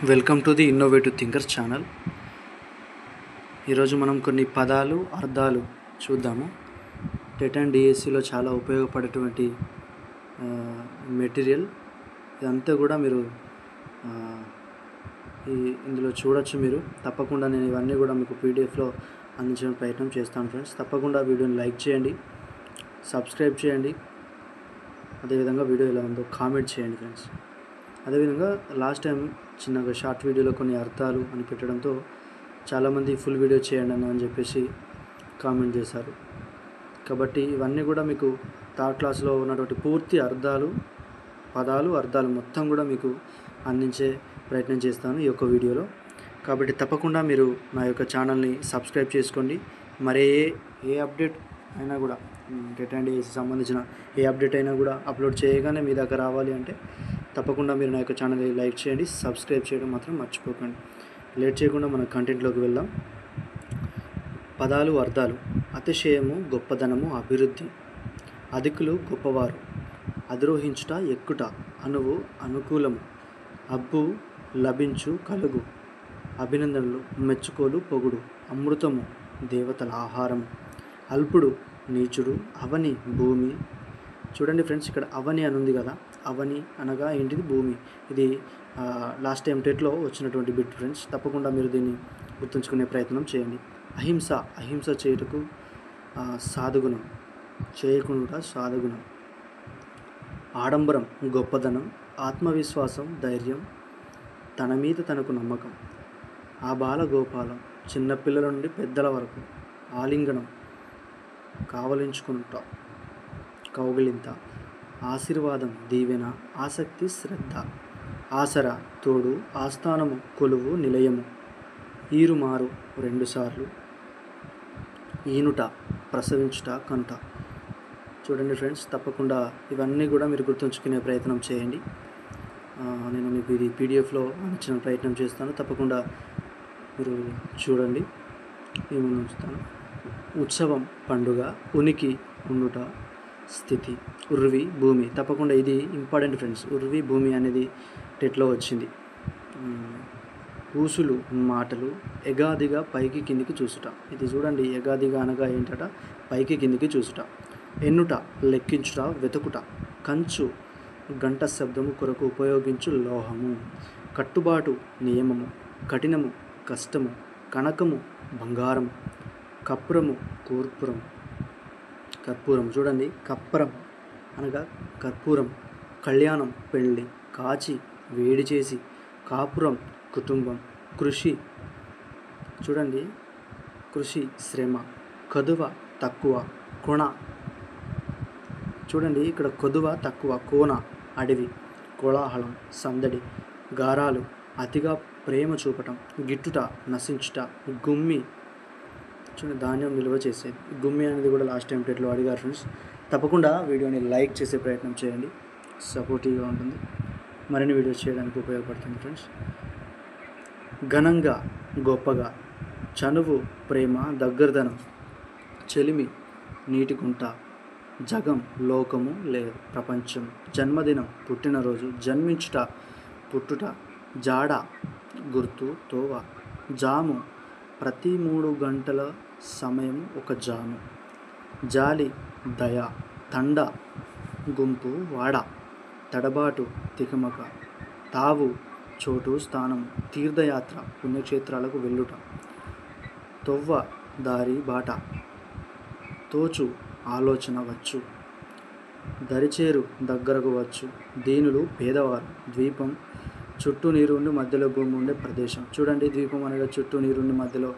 Welcome to the innovative thinkers channel. ఈరోజు మనం కొన్ని పదాలు అర్థాలు చూద్దాము. టెట్ అండ్ డిఎస్సిలో చాలా ఉపయోగపడేటువంటి మెటీరియల్ ఇదంతా కూడా మీరు ఇందులో చూడొచ్చు. మీరు తప్పకుండా నేను ఇవన్నీ కూడా మీకు పీడిఎఫ్లో అందించడం ప్రయత్నం చేస్తాను ఫ్రెండ్స్. తప్పకుండా వీడియోని లైక్ చేయండి, సబ్స్క్రైబ్ చేయండి, అదేవిధంగా వీడియో ఎలా ఉందో కామెంట్ చేయండి ఫ్రెండ్స్. అదేవిధంగా లాస్ట్ టైం చిన్నగా షార్ట్ వీడియోలో కొన్ని అర్థాలు అని పెట్టడంతో చాలామంది ఫుల్ వీడియో చేయండి అని చెప్పేసి కామెంట్ చేశారు. కాబట్టి ఇవన్నీ కూడా మీకు థర్డ్ క్లాస్లో ఉన్నటువంటి పూర్తి పదాలు అర్థాలు మొత్తం కూడా మీకు అందించే ప్రయత్నం చేస్తాను ఈ యొక్క వీడియోలో. కాబట్టి తప్పకుండా మీరు నా యొక్క ఛానల్ని సబ్స్క్రైబ్ చేసుకోండి. మరే ఏ అప్డేట్ అయినా కూడా టెట్ అండ్ డిఎస్సి సంబంధించిన ఏ అప్డేట్ అయినా కూడా అప్లోడ్ చేయగానే మీ దగ్గర రావాలి అంటే తప్పకుండా మీరు నా యొక్క ఛానల్ని లైక్ చేయండి, సబ్స్క్రైబ్ చేయడం మాత్రం మర్చిపోకండి. లేట్ చేయకుండా మన కంటెంట్లోకి వెళ్దాం. పదాలు అర్థాలు. అతిశయము, గొప్పదనము, అభివృద్ధి. అధికులు, గొప్పవారు. అధిరోహించుట, ఎక్కుట. అనువు, అనుకూలము. అబ్బు, లభించు, కలుగు. అభినందనలు, మెచ్చుకోలు, పొగుడు. అమృతము, దేవతల ఆహారము. అల్పుడు, నీచుడు. అవని, భూమి. చూడండి ఫ్రెండ్స్, ఇక్కడ అవని అని ఉంది కదా, అవని అనగా ఏంటిది? భూమి. ఇది లాస్ట్ టైం టెట్లో వచ్చినటువంటి బిట్ ఫ్రెండ్స్. తప్పకుండా మీరు దీన్ని గుర్తుంచుకునే ప్రయత్నం చేయండి. అహింస చేయుటకు సాధుగుణం, చేయకుండా సాధుగుణం. ఆడంబరం, గొప్పదనం. ఆత్మవిశ్వాసం, ధైర్యం. తన మీద తనకు నమ్మకం. ఆబాల గోపాలం, చిన్నపిల్లల నుండి పెద్దల వరకు. ఆలింగనం, కావలించుకుంటా, కౌగిలింత. ఆశీర్వాదం, దీవెన. ఆసక్తి, శ్రద్ధ. ఆసర, తోడు. ఆస్థానము, కొలువు, నిలయము. ఈరుమారు, రెండుసార్లు. ఈనుట, ప్రసవించుట, కనుట. చూడండి ఫ్రెండ్స్, తప్పకుండా ఇవన్నీ కూడా మీరు గుర్తుంచుకునే ప్రయత్నం చేయండి. నేను మీకు ఇది పీడిఎఫ్లో అందించిన ప్రయత్నం చేస్తాను. తప్పకుండా మీరు చూడండి. ఏమని ఉంచుతాను. ఉత్సవం, పండుగ. ఉనికి, ఉండుట, స్థితి. ఉర్వి, భూమి. తప్పకుండా ఇది ఇంపార్టెంట్ ఫ్రెండ్స్. ఉర్వి, భూమి అనేది టెట్లో వచ్చింది. ఊసులు, మాటలు. ఎగాదిగా, పైకి కిందికి చూసుట. ఇది చూడండి, ఎగాదిగా అనగా ఏంటట? పైకి కిందికి చూసుట. ఎన్నుట, లెక్కించుట, వెతుకుట. కంచు, గంట శబ్దము కొరకు ఉపయోగించు లోహము. కట్టుబాటు, నియమము. కఠినము, కష్టము. కనకము, బంగారం. కప్పురము, కర్పూరం. చూడండి, కప్పరం అనగా కర్పూరం. కళ్యాణం, పెళ్ళి. కాచి, వేడి చేసి. కాపురం, కుటుంబం. కృషి, చూడండి, కృషి, శ్రమ. కదువ, తక్కువ. కొణ, చూడండి ఇక్కడ కొదువ, తక్కువ. కోన, అడవి. కోలాహలం, సందడి. గారాలు, అతిగా ప్రేమ చూపటం. గిట్టుట, నశించుట. గుమ్మి, చూడండి, ధాన్యం నిల్వ చేసేది. గుమ్మి అనేది కూడా లాస్ట్ టైం టెట్లో అడిగారు ఫ్రెండ్స్. తప్పకుండా వీడియోని లైక్ చేసే ప్రయత్నం చేయండి, సపోర్టివ్గా ఉంటుంది, మరిన్ని వీడియోస్ చేయడానికి ఉపయోగపడుతుంది ఫ్రెండ్స్. ఘనంగా, గొప్పగా. చనువు, ప్రేమ, దగ్గరదనం. చెలిమి, నీటి గుంట. జగం, లోకము లేదు, ప్రపంచం. జన్మదినం, పుట్టినరోజు. జన్మించుట, పుట్టుట. జాడ, గుర్తు, తోవ. జాము, ప్రతి 3 గంటల సమయం ఒక జాము. జాలి, దయ. తండ, గుంపు, వాడ. తడబాటు, తికమక. తావు, చోటు, స్థానం. తీర్థయాత్ర, పుణ్యక్షేత్రాలకు వెళ్ళుట. తొవ్వ, దారి, బాట. తోచు, ఆలోచన, వచ్చు. దరిచేరు, దగ్గరకు వచ్చు. దీనులు, పేదవారు. ద్వీపం, చుట్టూ నీరు ఉండి మధ్యలో భూమి ఉండే ప్రదేశం. చూడండి, ద్వీపం అనగా చుట్టూ నీరుండి మధ్యలో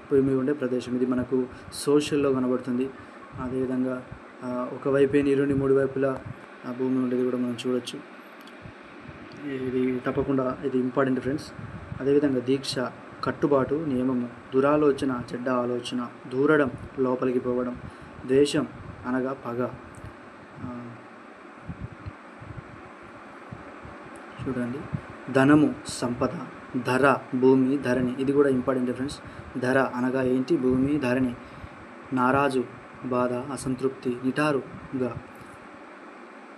భూమి ఉండే ప్రదేశం. ఇది మనకు సోషల్లో కనబడుతుంది. అదేవిధంగా ఒకవైపే నీరుండి 3 వైపులా భూమి ఉండేది కూడా మనం చూడొచ్చు. ఇది తప్పకుండా ఇది ఇంపార్టెంట్ ఫ్రెండ్స్. అదేవిధంగా దీక్ష, కట్టుబాటు, నియమము. దురాలోచన, చెడ్డ ఆలోచన. దూరడం, లోపలికి పోవడం. ద్వేషం అనగా పగ. చూడండి, ధనము, సంపద. ధర, భూమి, ధరణి. ఇది కూడా ఇంపార్టెంట్ ఫ్రెండ్స్. ధర అనగా ఏంటి? భూమి, ధరణి. నారాజు, బాధ, అసంతృప్తి. నిటారుగా,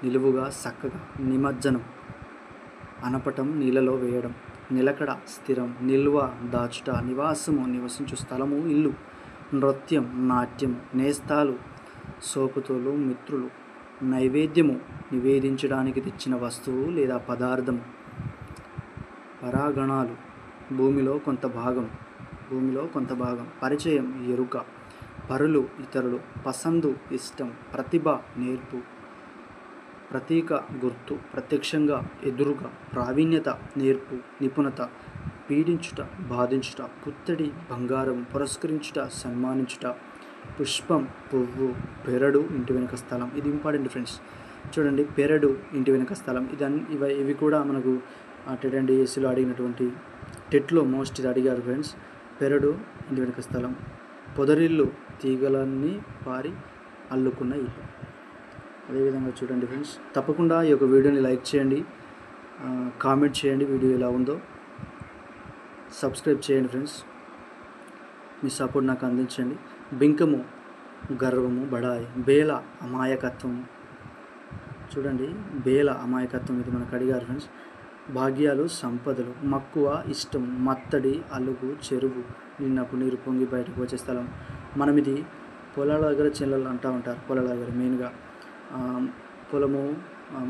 నిలువుగా, చక్కగా. నిమజ్జనం, అనపటం, నీళ్ళలో వేయడం. నిలకడ, స్థిరం, నిల్వ, దాచుట, నివాసము, నివసించు స్థలము, ఇల్లు, నృత్యం, నాట్యం, నేస్తాలు, సోపుతోలు, మిత్రులు, నైవేద్యము, నివేదించడానికి తెచ్చిన వస్తువు లేదా పదార్థము, పరాగణాలు, భూమిలో కొంత భాగం, పరిచయం, ఎరుక, పరులు, ఇతరులు, పసందు, ఇష్టం, ప్రతిభ, నేర్పు, ప్రతీక, గుర్తు, ప్రత్యక్షంగా, ఎదురుగా, ప్రావీణ్యత, నేర్పు, నిపుణత, పీడించుట, బాధించుట, పుత్తడి, బంగారం, పురస్కరించుట, సన్మానించుట, పుష్పం, పువ్వు, పెరడు, ఇంటి వెనుక స్థలం. ఇది ఇంపార్టెంట్ ఫ్రెండ్స్. చూడండి, పెరడు, ఇంటి వెనుక స్థలం. ఇవి కూడా మనకు టెట్ డిఎస్సిలో అడిగినటువంటి టెట్లో మోస్ట్ ఇది అడిగారు ఫ్రెండ్స్. పెరడు, ఇంటి వెనుక స్థలం. పొదరిల్లు, తీగలన్నీ పారి అల్లుకున్న ఇల్లు. అదేవిధంగా చూడండి ఫ్రెండ్స్, తప్పకుండా ఈ యొక్క వీడియోని లైక్ చేయండి, కామెంట్ చేయండి వీడియో ఎలా ఉందో, సబ్స్క్రైబ్ చేయండి ఫ్రెండ్స్. మీ సపోర్ట్ నాకు అందించండి. బింకము, గర్వము, బడాయి. బేల, అమాయకత్వము. చూడండి, బేల, అమాయకత్వం ఇది మనకు అడిగారు ఫ్రెండ్స్. భాగ్యాలు, సంపదలు. మక్కువ, ఇష్టం, మత్తడి, అలుగు, చెరువు, నిన్నప్పుడు నీరు పొంగి బయటకు వచ్చే స్థలం. మనం ఇది పొలాల దగ్గర చెల్లెలు అంటూ ఉంటారు. పొలాల దగ్గర మెయిన్గా పొలము,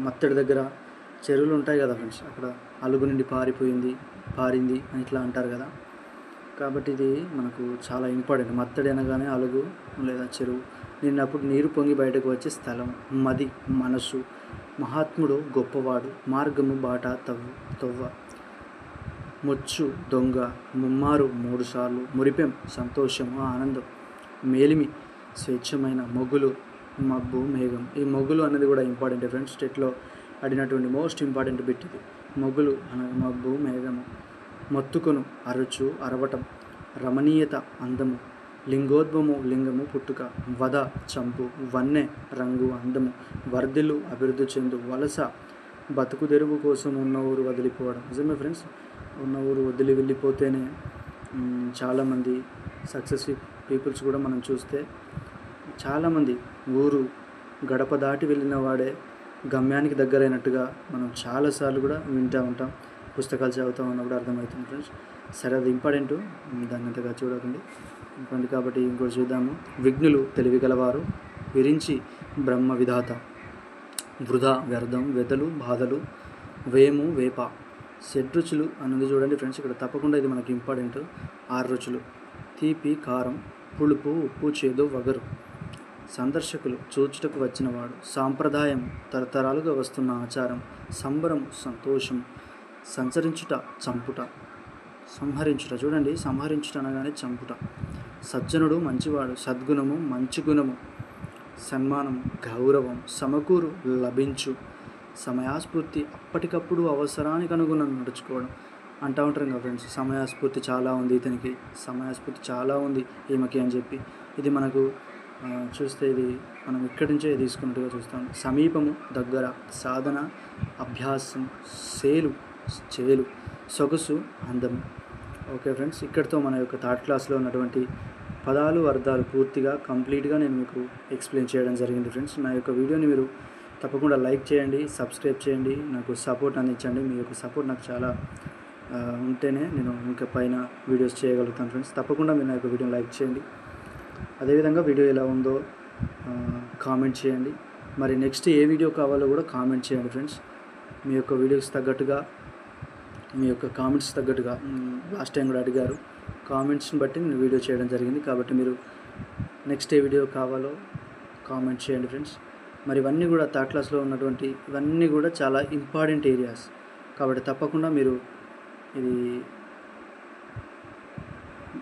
మత్తడి దగ్గర చెరువులు ఉంటాయి కదా ఫ్రెండ్స్, అక్కడ అలుగు నుండి పారింది అని ఇట్లా అంటారు కదా. కాబట్టి ఇది మనకు చాలా ఇంపార్టెంట్. మత్తడి అనగానే అలుగు లేదా చెరువు. నిన్నప్పుడు నీరు పొంగి బయటకు వచ్చే స్థలం. మది, మనసు. మహాత్ముడు, గొప్పవాడు. మార్గము, బాట, తొవ్వ. ముచ్చు, దొంగ. ముమ్మారు, 3 సార్లు. మురిపెం, సంతోషము, ఆనందం. మేలిమి, స్వేచ్ఛమైన. మొగులు, మబ్బు, మేఘం. ఈ మొగులు అనేది కూడా ఇంపార్టెంట్ ఫ్రెండ్స్. స్టేట్లో అడిగినటువంటి మోస్ట్ ఇంపార్టెంట్ బిట్ ఇది. మొగులు అనగా మబ్బు, మేఘము. మొత్తుకొను, అరచు, అరవటం. రమణీయత, అందము. లింగోద్భవము, లింగము, పుట్టుక. వద, చంపు. వన్నె, రంగు, అందము. వర్ధిల్లు, అభివృద్ధి చెందు. వలస, బతుకు తెరువు కోసం ఉన్న ఊరు వదిలిపోవడం. నిజమే ఫ్రెండ్స్, ఉన్న ఊరు వదిలి వెళ్ళిపోతేనే చాలామంది సక్సెస్ఫుల్ పీపుల్స్ కూడా మనం చూస్తే చాలామంది ఊరు గడప దాటి వెళ్ళిన వాడే గమ్యానికి దగ్గరైనట్టుగా మనం చాలాసార్లు కూడా వింటూ ఉంటాం, పుస్తకాలు చదువుతూ ఉన్నప్పుడు అర్థమవుతుంది ఫ్రెండ్స్. సరే, అది ఇంపార్టెంట్, దాన్ని అంతగా చూడకండి. ఇంపార్టెంట్ కాబట్టి ఇంకోటి చూద్దాము. విఘ్నులు, తెలివి గలవారు. విరించి, బ్రహ్మ విధాత. వృధా, వ్యర్థం. వెదలు, బాధలు. వేము, వేప. షడ్రుచులు అన్నది చూడండి ఫ్రెండ్స్, ఇక్కడ తప్పకుండా ఇది మనకి ఇంపార్టెంట్. 6 రుచులు. తీపి, కారం, పులుపు, ఉప్పు, చేదు, వగరు. సందర్శకులు, చూచుటకు వచ్చినవాడు. సాంప్రదాయం, తరతరాలుగా వస్తున్న ఆచారం. సంబరం, సంతోషం. సంచరించుట, చంపుట. సంహరించుట. చూడండి, సంహరించుట అనగానే చంపుట. సజ్జనుడు, మంచివాడు. సద్గుణము, మంచి గుణము. సన్మానం, గౌరవం. సమకూరు, లభించు. సమయాస్ఫూర్తి, అప్పటికప్పుడు అవసరానికి అనుగుణంగా నడుచుకోవడం. అంటూ ఉంటారు కదా ఫ్రెండ్స్, సమయాస్ఫూర్తి చాలా ఉంది ఇతనికి, సమయాస్ఫూర్తి చాలా ఉంది ఈమెకి అని చెప్పి. ఇది మనకు చూస్తే ఇది మనం ఇక్కడి నుంచే తీసుకున్నట్టుగా చూస్తాం. సమీపము, దగ్గర. సాధన, అభ్యాసం. చేలు. సొగసు, అందము. ఓకే ఫ్రెండ్స్, ఇక్కడితో మన యొక్క థర్డ్ క్లాస్లో ఉన్నటువంటి పదాలు, అర్థాలు పూర్తిగా కంప్లీట్గా నేను మీకు ఎక్స్ప్లెయిన్ చేయడం జరిగింది ఫ్రెండ్స్. నా యొక్క వీడియోని మీరు తప్పకుండా లైక్ చేయండి, సబ్స్క్రైబ్ చేయండి, నాకు సపోర్ట్ అందించండి. మీ యొక్క సపోర్ట్ నాకు చాలా ఉంటేనే నేను ఇంకా పైన వీడియోస్ చేయగలుగుతాను ఫ్రెండ్స్. తప్పకుండా మీరు నా యొక్క వీడియోని లైక్ చేయండి. అదేవిధంగా వీడియో ఎలా ఉందో కామెంట్ చేయండి. మరి నెక్స్ట్ ఏ వీడియో కావాలో కూడా కామెంట్ చేయండి ఫ్రెండ్స్. మీ యొక్క వీడియోస్ తగ్గట్టుగా, మీ యొక్క కామెంట్స్ తగ్గట్టుగా లాస్ట్ టైం కూడా అడిగారు, కామెంట్స్ని బట్టి నేను వీడియో చేయడం జరిగింది. కాబట్టి మీరు నెక్స్ట్ ఏ వీడియో కావాలో కామెంట్ చేయండి ఫ్రెండ్స్. మరి ఇవన్నీ కూడా థర్డ్ క్లాస్లో ఉన్నటువంటి ఇవన్నీ కూడా చాలా ఇంపార్టెంట్ ఏరియాస్. కాబట్టి తప్పకుండా మీరు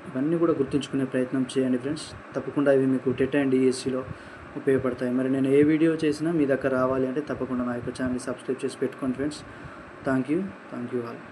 ఇవన్నీ కూడా గుర్తుంచుకునే ప్రయత్నం చేయండి ఫ్రెండ్స్. తప్పకుండా ఇవి మీకు టెట్ అండ్ డిఎస్సిలో ఉపయోగపడతాయి. మరి నేను ఏ వీడియో చేసినా మీ దగ్గర రావాలి అంటే తప్పకుండా నా యొక్క ఛానల్ని సబ్స్క్రైబ్ చేసి పెట్టుకోండి ఫ్రెండ్స్. Thank you all.